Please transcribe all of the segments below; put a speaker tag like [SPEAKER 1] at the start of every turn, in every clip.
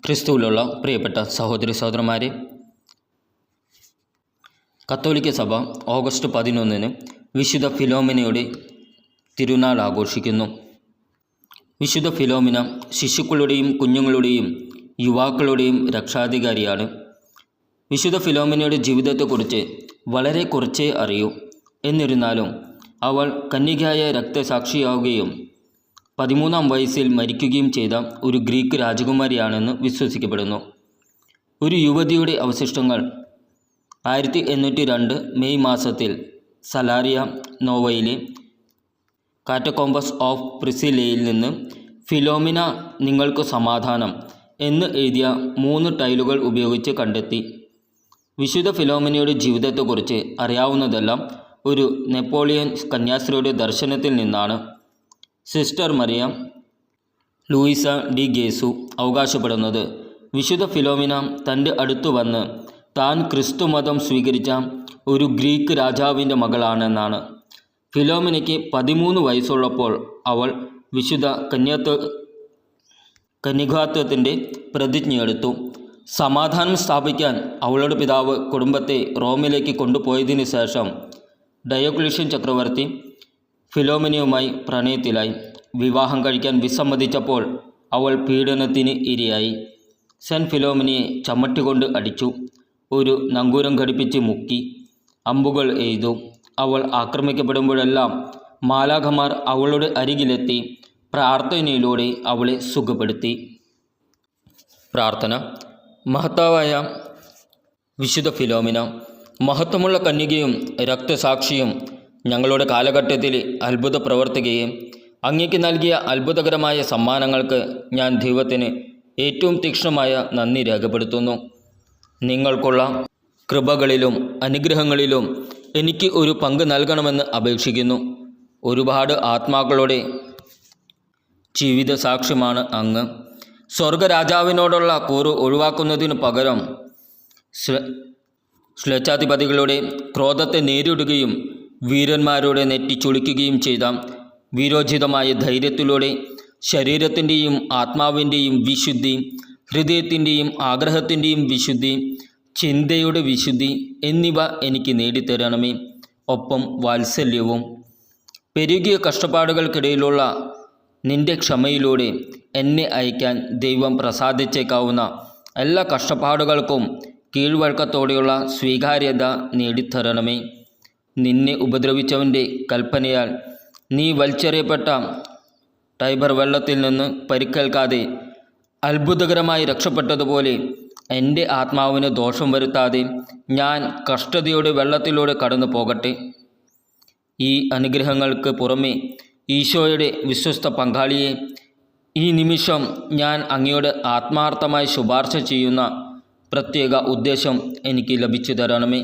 [SPEAKER 1] ക്രിസ്തുവിലുള്ള പ്രിയപ്പെട്ട സഹോദരി സഹോദരന്മാരെ, കത്തോലിക്ക സഭ ഓഗസ്റ്റ് 11 വിശുദ്ധ ഫിലോമിനയുടെ തിരുനാൾ ആഘോഷിക്കുന്നു. വിശുദ്ധ ഫിലോമിന ശിശുക്കളുടെയും കുഞ്ഞുങ്ങളുടെയും യുവാക്കളുടെയും രക്ഷാധികാരിയാണ്. വിശുദ്ധ ഫിലോമിനയുടെ ജീവിതത്തെക്കുറിച്ച് വളരെ കുറച്ചേ അറിയൂ. എന്നിരുന്നാലും അവൾ കന്യകയായ രക്തസാക്ഷിയാവുകയും 13-ാം വയസ്സിൽ മരിക്കുകയും ചെയ്ത ഒരു ഗ്രീക്ക് രാജകുമാരിയാണെന്ന് വിശ്വസിക്കപ്പെടുന്നു. ഒരു യുവതിയുടെ അവശിഷ്ടങ്ങൾ 1802 മെയ് മാസത്തിൽ സലാറിയ നോവയിലെ കാറ്റക്കോംബസ് ഓഫ് പ്രിസിലയിൽ നിന്ന് ഫിലോമിന നിങ്ങൾക്ക് സമാധാനം എന്ന് എഴുതിയ 3 ടൈലുകൾ ഉപയോഗിച്ച് കണ്ടെത്തി. വിശുദ്ധ ഫിലോമിനയുടെ ജീവിതത്തെക്കുറിച്ച് അറിയാവുന്നതെല്ലാം ഒരു നെപ്പോളിയൻ കന്യാസ്ത്രീയുടെ ദർശനത്തിൽ നിന്നാണ്. സിസ്റ്റർ മറിയ ലൂയിസ ഡി ഗേസു അവകാശപ്പെടുന്നത് വിശുദ്ധ ഫിലോമിന തൻ്റെ അടുത്തു വന്ന് താൻ ക്രിസ്തുമതം സ്വീകരിച്ച ഒരു ഗ്രീക്ക് രാജാവിൻ്റെ മകളാണെന്നാണ്. ഫിലോമിനയ്ക്ക് 13 വയസ്സുള്ളപ്പോൾ അവൾ വിശുദ്ധ കന്യകാത്വത്തിൻ്റെ പ്രതിജ്ഞയെടുത്തു. സമാധാനം സ്ഥാപിക്കാൻ അവളുടെ പിതാവ് കുടുംബത്തെ റോമിലേക്ക് കൊണ്ടുപോയതിനു ശേഷം ഡയോക്ലീഷ്യൻ ചക്രവർത്തി ഫിലോമിനയുമായി പ്രണയത്തിലായി. വിവാഹം കഴിക്കാൻ വിസമ്മതിച്ചപ്പോൾ അവൾ പീഡനത്തിന് ഇരയായി. സെൻറ്റ് ഫിലോമിനയെ ചമ്മട്ടികൊണ്ട് അടിച്ചു. ഒരു നങ്കൂരം ഘടിപ്പിച്ച് മുക്കി. അമ്പുകൾ എയ്തു. അവൾ ആക്രമിക്കപ്പെടുമ്പോഴെല്ലാം മാലാഖമാർ അവളുടെ അരികിലെത്തി പ്രാർത്ഥനയിലൂടെ അവളെ സുഖപ്പെടുത്തി. പ്രാർത്ഥന. മഹത്താവായ വിശുദ്ധ ഫിലോമിന, മഹത്വമുള്ള കന്യകയും രക്തസാക്ഷിയും, ഞങ്ങളുടെ കാലഘട്ടത്തിൽ അത്ഭുത പ്രവർത്തിക്കുകയും അങ്ങേക്ക് നൽകിയ അത്ഭുതകരമായ സമ്മാനങ്ങൾക്ക് ഞാൻ ദൈവത്തിന് ഏറ്റവും തീക്ഷ്ണമായ നന്ദി രേഖപ്പെടുത്തുന്നു. നിങ്ങൾക്കുള്ള കൃപകളിലും അനുഗ്രഹങ്ങളിലും എനിക്ക് ഒരു പങ്ക് നൽകണമെന്ന് അപേക്ഷിക്കുന്നു. ഒരുപാട് ആത്മാക്കളുടെ ജീവിത സാക്ഷ്യമാണ് അങ്ങ്. സ്വർഗരാജാവിനോടുള്ള കൂറ് ഒഴിവാക്കുന്നതിനു പകരം സ്വേച്ഛാധിപതികളുടെ ക്രോധത്തെ നേരിടുകയും വീരന്മാരുടെ നെറ്റി ചുളിക്കുകയും ചെയ്ത വീരോചിതമായ ധൈര്യത്തിലൂടെ ശരീരത്തിൻ്റെയും ആത്മാവിൻ്റെയും വിശുദ്ധി, ഹൃദയത്തിൻ്റെയും ആഗ്രഹത്തിൻ്റെയും വിശുദ്ധി, ചിന്തയുടെ വിശുദ്ധി എന്നിവ എനിക്ക് നേടിത്തരണമേ. ഒപ്പം വാത്സല്യവും. പെരുകിയ കഷ്ടപ്പാടുകൾക്കിടയിലുള്ള നിൻ്റെ ക്ഷമയിലൂടെ എന്നെ അയക്കാൻ ദൈവം പ്രസാദിച്ചേക്കാവുന്ന എല്ലാ കഷ്ടപ്പാടുകൾക്കും കീഴ്വഴക്കത്തോടെയുള്ള സ്വീകാര്യത നേടിത്തരണമേ. നിന്നെ ഉപദ്രവിച്ചവൻ്റെ കൽപ്പനയാൽ നീ വലിച്ചെറിയപ്പെട്ട ടൈബർ വെള്ളത്തിൽ നിന്ന് പരിക്കേൽക്കാതെ അത്ഭുതകരമായി രക്ഷപ്പെട്ടതുപോലെ എൻ്റെ ആത്മാവിന് ദോഷം വരുത്താതെ ഞാൻ കഷ്ടതയുടെ വെള്ളത്തിലൂടെ കടന്നു പോകട്ടെ. ഈ അനുഗ്രഹങ്ങൾക്ക് പുറമെ ഈശോയുടെ വിശ്വസ്ത പങ്കാളിയെ ഈ നിമിഷം ഞാൻ അങ്ങയോട് ആത്മാർത്ഥമായി ശുപാർശ ചെയ്യുന്ന പ്രത്യേക ഉദ്ദേശം എനിക്ക് ലഭിച്ചു തരണമേ.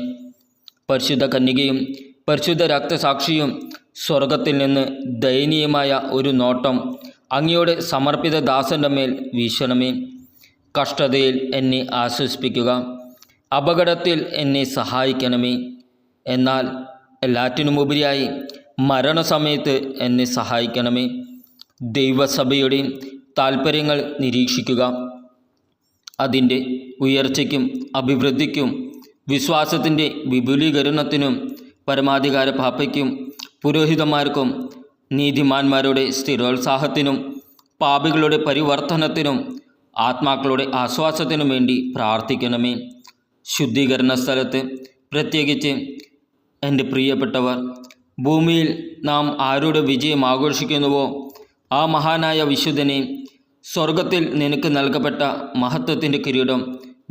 [SPEAKER 1] പരിശുദ്ധ കന്യകയും പരിശുദ്ധ രക്തസാക്ഷിയും, സ്വർഗത്തിൽ നിന്ന് ദയനീയമായ ഒരു നോട്ടം അങ്ങയുടെ സമർപ്പിത ദാസൻ്റെ മേൽ വീശണമേ. കഷ്ടതയിൽ എന്നെ ആശ്വസിപ്പിക്കുക, അപകടത്തിൽ എന്നെ സഹായിക്കണമേ. എന്നാൽ എല്ലാറ്റിനുമുപരിയായി മരണസമയത്ത് എന്നെ സഹായിക്കണമേ. ദൈവസഭയുടെ താൽപ്പര്യങ്ങൾ നിരീക്ഷിക്കുക, അതിൻ്റെ ഉയർച്ചയ്ക്കും അഭിവൃദ്ധിക്കും വിശ്വാസത്തിൻ്റെ വിപുലീകരണത്തിനും പരമാധികാര പാപ്പയ്ക്കും പുരോഹിതന്മാർക്കും നീതിമാന്മാരുടെ സ്ഥിരോത്സാഹത്തിനും പാപികളുടെ പരിവർത്തനത്തിനും ആത്മാക്കളുടെ ആശ്വാസത്തിനും വേണ്ടി പ്രാർത്ഥിക്കണമേ. ശുദ്ധീകരണ സ്ഥലത്ത് പ്രത്യേകിച്ച് എൻ്റെ പ്രിയപ്പെട്ടവർ, ഭൂമിയിൽ നാം ആരുടെ വിജയം ആഘോഷിക്കുന്നുവോ ആ മഹാനായ വിശുദ്ധനെ സ്വർഗത്തിൽ നിനക്ക് നൽകപ്പെട്ട മഹത്വത്തിൻ്റെ കിരീടം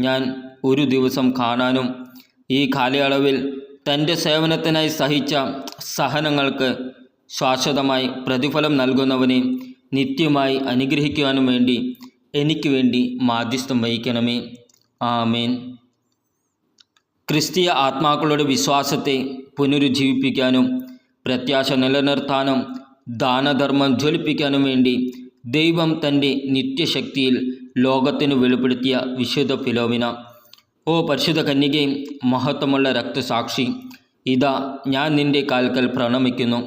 [SPEAKER 1] ഞാൻ ഒരു ദിവസം കാണാനും ഈ കാലയളവിൽ തൻ്റെ സേവനത്തിനായി സഹിച്ച സഹനങ്ങൾക്ക് ശാശ്വതമായി പ്രതിഫലം നൽകുന്നവനെ നിത്യമായി അനുഗ്രഹിക്കുവാനും വേണ്ടി എനിക്ക് വേണ്ടി മാധ്യസ്ഥം വഹിക്കണമേ. ആമേൻ. ക്രിസ്തീയ ആത്മാക്കളുടെ വിശ്വാസത്തെ പുനരുജ്ജീവിപ്പിക്കാനും പ്രത്യാശ നിലനിർത്താനും ദാനധർമ്മം ജ്വലിപ്പിക്കാനും വേണ്ടി ദൈവം തൻ്റെ നിത്യശക്തിയിൽ ലോകത്തിന് വെളിപ്പെടുത്തിയ വിശുദ്ധ ഫിലോമിന, ഓ പരിശുദ്ധ കന്യകേ, മഹത്വമുള്ള രക്തസാക്ഷി, ഇതാ ഞാൻ നിൻ്റെ കാൽക്കൽ പ്രണമിക്കുന്നു.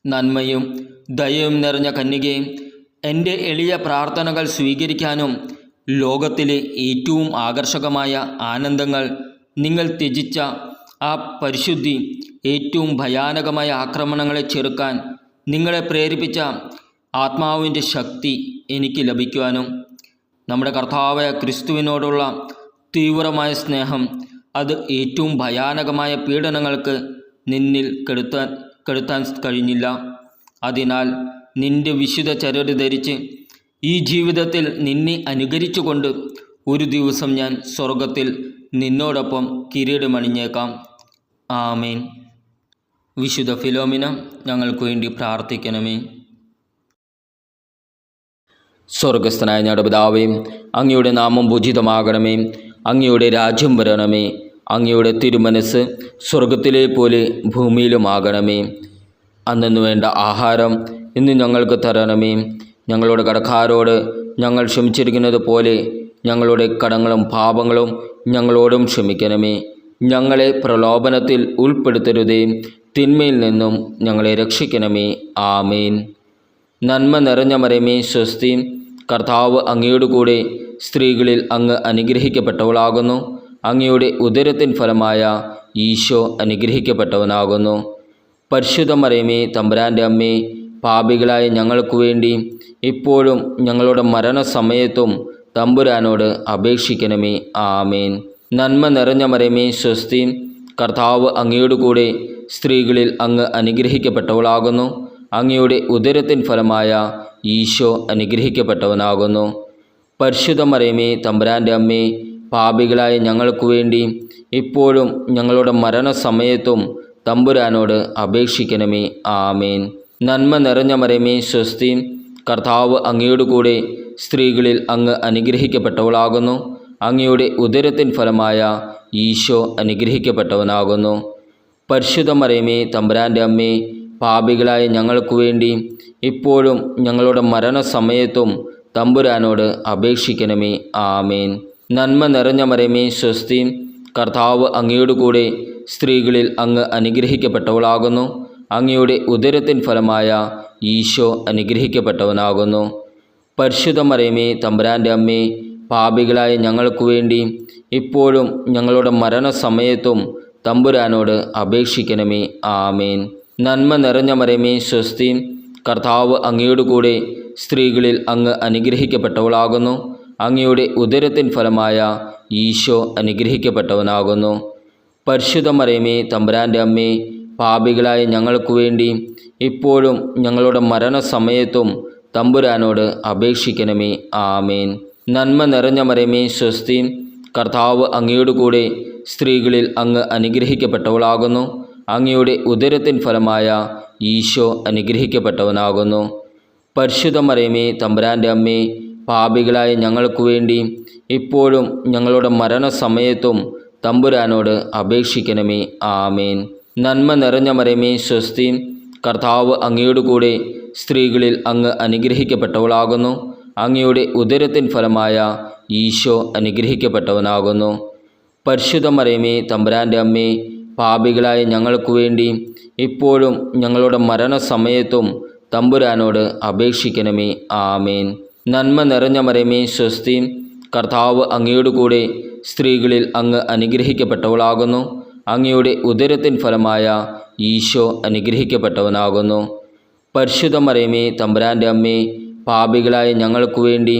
[SPEAKER 1] നന്മയും ദയയും നിറഞ്ഞ കന്യകേ, എൻ്റെ എളിയ പ്രാർത്ഥനകൾ സ്വീകരിക്കാനും ലോകത്തിലെ ഏറ്റവും ആകർഷകമായ ആനന്ദങ്ങൾ നിങ്ങൾ ത്യജിച്ച ആ പരിശുദ്ധി, ഏറ്റവും ഭയാനകമായ ആക്രമണങ്ങളെ ചെറുക്കാൻ നിങ്ങളെ പ്രേരിപ്പിച്ച ആത്മാവിൻ്റെ ശക്തി എനിക്ക് ലഭിക്കുവാനും നമ്മുടെ കർത്താവായ ക്രിസ്തുവിനോടുള്ള തീവ്രമായ സ്നേഹം അത് ഏറ്റവും ഭയാനകമായ പീഡനങ്ങൾക്ക് നിന്നിൽ കെടുത്താൻ കഴിഞ്ഞില്ല. അതിനാൽ നിന്റെ വിശുദ്ധ ചരട് ധരിച്ച് ഈ ജീവിതത്തിൽ നിന്നെ അനുകരിച്ചുകൊണ്ട് ഒരു ദിവസം ഞാൻ സ്വർഗത്തിൽ നിന്നോടൊപ്പം കിരീടമണിഞ്ഞേക്കാം. ആമേൻ. വിശുദ്ധ ഫിലോമിന ഞങ്ങൾക്ക് വേണ്ടി പ്രാർത്ഥിക്കണമേ. സ്വർഗസ്ഥനായ ഞങ്ങളുടെ പിതാവേ, അങ്ങയുടെ നാമം പൂജിതമാകണമേ. അങ്ങയുടെ രാജ്യം വരണമേ. അങ്ങയുടെ തിരുമനസ് സ്വർഗത്തിലെ പോലെ ഭൂമിയിലുമാകണമേ. അന്നു വേണ്ട ആഹാരം ഇന്ന് ഞങ്ങൾക്ക് തരണമേ. ഞങ്ങളുടെ കടക്കാരോട് ഞങ്ങൾ ക്ഷമിച്ചിരിക്കുന്നത് പോലെ ഞങ്ങളുടെ കടങ്ങളും പാപങ്ങളും ഞങ്ങളോടും ക്ഷമിക്കണമേ. ഞങ്ങളെ പ്രലോഭനത്തിൽ ഉൾപ്പെടുത്തരുതേ, തിന്മയിൽ നിന്നും ഞങ്ങളെ രക്ഷിക്കണമേ. ആമേൻ. നന്മ നിറഞ്ഞ മറിയമേ, സ്വസ്തി. കർത്താവ് അങ്ങയോട് കൂടെ സ്ത്രീകളിൽ അങ്ങ് അനുഗ്രഹിക്കപ്പെട്ടവളാകുന്നു. അങ്ങയുടെ ഉദരത്തിൻ ഫലമായ ഈശോ അനുഗ്രഹിക്കപ്പെട്ടവനാകുന്നു. പരിശുദ്ധ മറിയമേ, തമ്പുരാൻ്റെ അമ്മേ, പാപികളായ ഞങ്ങൾക്ക് വേണ്ടി ഇപ്പോഴും ഞങ്ങളുടെ മരണസമയത്തും തമ്പുരാനോട് അപേക്ഷിക്കണമേ. ആമേൻ. നന്മ നിറഞ്ഞ മറിയമേ, സ്വസ്തി. കർത്താവ് അങ്ങയോട് കൂടെ സ്ത്രീകളിൽ അങ്ങ് അനുഗ്രഹിക്കപ്പെട്ടവളാകുന്നു. അങ്ങയുടെ ഉദരത്തിൻ ഫലമായ ഈശോ അനുഗ്രഹിക്കപ്പെട്ടവനാകുന്നു. പരിശുദ്ധ മറിയമേ, തമ്പുരാൻ്റെ അമ്മേ, പാപികളായ ഞങ്ങൾക്ക് വേണ്ടി ഇപ്പോഴും ഞങ്ങളുടെ മരണസമയത്തും തമ്പുരാനോട് അപേക്ഷിക്കണമേ. ആമേൻ. നന്മ നിറഞ്ഞ മറിയമേ, സ്വസ്തി. കർത്താവ് അങ്ങയോട് കൂടെ സ്ത്രീകളിൽ അങ്ങ് അനുഗ്രഹിക്കപ്പെട്ടവളാകുന്നു. അങ്ങയുടെ ഉദരത്തിൻ ഫലമായ ഈശോ അനുഗ്രഹിക്കപ്പെട്ടവനാകുന്നു. പരിശുദ്ധ മറിയമേ, തമ്പുരാൻ്റെ അമ്മേ, പാപികളായ ഞങ്ങൾക്ക് വേണ്ടി ഇപ്പോഴും ഞങ്ങളുടെ മരണസമയത്തും തമ്പുരാനോട് അപേക്ഷിക്കണമേ. ആമേൻ. നന്മ നിറഞ്ഞ മറിയമേ, സ്വസ്തി. കർത്താവ് അങ്ങയോട് കൂടെ സ്ത്രീകളിൽ അങ്ങ് അനുഗ്രഹിക്കപ്പെട്ടവളാകുന്നു. അങ്ങയുടെ ഉദരത്തിൻ ഫലമായ ഈശോ അനുഗ്രഹിക്കപ്പെട്ടവനാകുന്നു. പരിശുദ്ധ മറിയമേ, തമ്പുരാൻ്റെ അമ്മേ, പാപികളായ ഞങ്ങൾക്ക് വേണ്ടി ഇപ്പോഴും ഞങ്ങളുടെ മരണസമയത്തും തമ്പുരാനോട് അപേക്ഷിക്കണമേ. ആമേൻ. നന്മ നിറഞ്ഞ മറിയമേ, സ്വസ്തി. കർത്താവ് അങ്ങയോട് കൂടെ സ്ത്രീകളിൽ അങ്ങ് അനുഗ്രഹിക്കപ്പെട്ടവളാകുന്നു. അങ്ങയുടെ ഉദരത്തിൻ ഫലമായ ഈശോ അനുഗ്രഹിക്കപ്പെട്ടവനാകുന്നു. പരിശുദ്ധ മറിയമേ, തമ്പുരാൻ്റെ അമ്മേ, പാപികളായ ഞങ്ങൾക്ക് വേണ്ടി ഇപ്പോഴും ഞങ്ങളുടെ മരണസമയത്തും തമ്പുരാനോട് അപേക്ഷിക്കണമേ. ആമേൻ. നന്മ നിറഞ്ഞ മറിയമേ, സ്വസ്തി. കർത്താവ് അങ്ങയോട് കൂടെ സ്ത്രീകളിൽ അങ്ങ് അനുഗ്രഹിക്കപ്പെട്ടവളാകുന്നു. അങ്ങയുടെ ഉദരത്തിൻ ഫലമായ ഈശോ അനുഗ്രഹിക്കപ്പെട്ടവനാകുന്നു. പരിശുദ്ധ മറിയമേ, തമ്പുരാൻ്റെ അമ്മേ, പാപികളായ ഞങ്ങൾക്ക് വേണ്ടി ഇപ്പോഴും ഞങ്ങളുടെ മരണസമയത്തും തമ്പുരാനോട് അപേക്ഷിക്കണമേ. ആമേൻ. നന്മ നിറഞ്ഞ മറിയമേ, സ്വസ്തി. കർത്താവ് അങ്ങയോട് കൂടെ സ്ത്രീകളിൽ അങ്ങ് അനുഗ്രഹിക്കപ്പെട്ടവളാകുന്നു. അങ്ങയുടെ ഉദരത്തിൻ ഫലമായ ഈശോ അനുഗ്രഹിക്കപ്പെട്ടവനാകുന്നു. പരിശുദ്ധ മറിയമേ, തമ്പുരാൻ്റെ അമ്മേ, പാപികളായ ഞങ്ങൾക്ക് വേണ്ടി ഇപ്പോഴും ഞങ്ങളുടെ മരണസമയത്തും തമ്പുരാനോട് അപേക്ഷിക്കണമേ. ആമേൻ. നന്മ നിറഞ്ഞ മറിയമേ, സ്വസ്തി. കർത്താവ് അങ്ങയോട് കൂടെ സ്ത്രീകളിൽ അങ്ങ് അനുഗ്രഹിക്കപ്പെട്ടവളാകുന്നു. അങ്ങയുടെ ഉദരത്തിൻ ഫലമായ ഈശോ അനുഗ്രഹിക്കപ്പെട്ടവനാകുന്നു. പരിശുദ്ധ മറിയമേ, തമ്പുരാൻ്റെ അമ്മേ, പാപികളായ ഞങ്ങൾക്ക് വേണ്ടി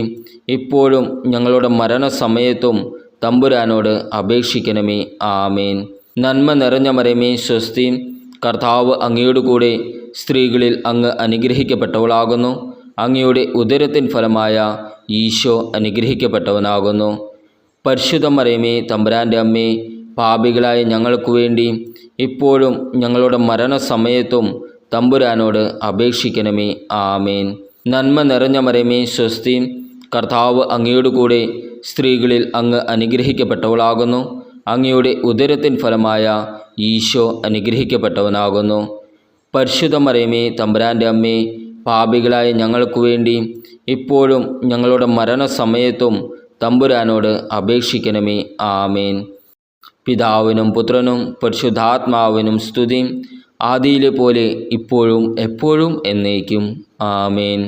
[SPEAKER 1] ഇപ്പോഴും ഞങ്ങളുടെ മരണസമയത്തും തമ്പുരാനോട് അപേക്ഷിക്കണമേ. ആമേൻ. നന്മ നിറഞ്ഞ മറിയമേ, സ്വസ്തി. കർത്താവ് അങ്ങയോട് കൂടെ സ്ത്രീകളിൽ അങ്ങ് അനുഗ്രഹിക്കപ്പെട്ടവളാകുന്നു. അങ്ങയുടെ ഉദരത്തിൻ ഫലമായ ഈശോ അനുഗ്രഹിക്കപ്പെട്ടവനാകുന്നു. പരിശുദ്ധ മറിയമേ, തമ്പുരാൻ്റെ അമ്മേ, പാപികളായ ഞങ്ങൾക്ക് വേണ്ടി ഇപ്പോഴും ഞങ്ങളുടെ മരണസമയത്തും തമ്പുരാനോട് അപേക്ഷിക്കണമേ. ആമേൻ. നന്മ നിറഞ്ഞ മറിയമേ, സ്വസ്തി. കർത്താവ് അങ്ങയോട് കൂടെ സ്ത്രീകളിൽ അങ്ങ് അനുഗ്രഹിക്കപ്പെട്ടവളാകുന്നു. അങ്ങയുടെ ഉദരത്തിൻ ഫലമായ ഈശോ അനുഗ്രഹിക്കപ്പെട്ടവനാകുന്നു. പരിശുദ്ധ മറിയമേ, തമ്പുരാൻ്റെ അമ്മേ, പാപികളായ ഞങ്ങൾക്ക് വേണ്ടി ഇപ്പോഴും ഞങ്ങളുടെ മരണസമയത്തും തമ്പുരാനോട് അപേക്ഷിക്കണമേ. ആമേൻ. പിതാവിനും പുത്രനും പരിശുദ്ധാത്മാവിനും സ്തുതി, ആദിയിലെ പോലെ ഇപ്പോഴും എപ്പോഴും എന്നേക്കും. ആമേൻ.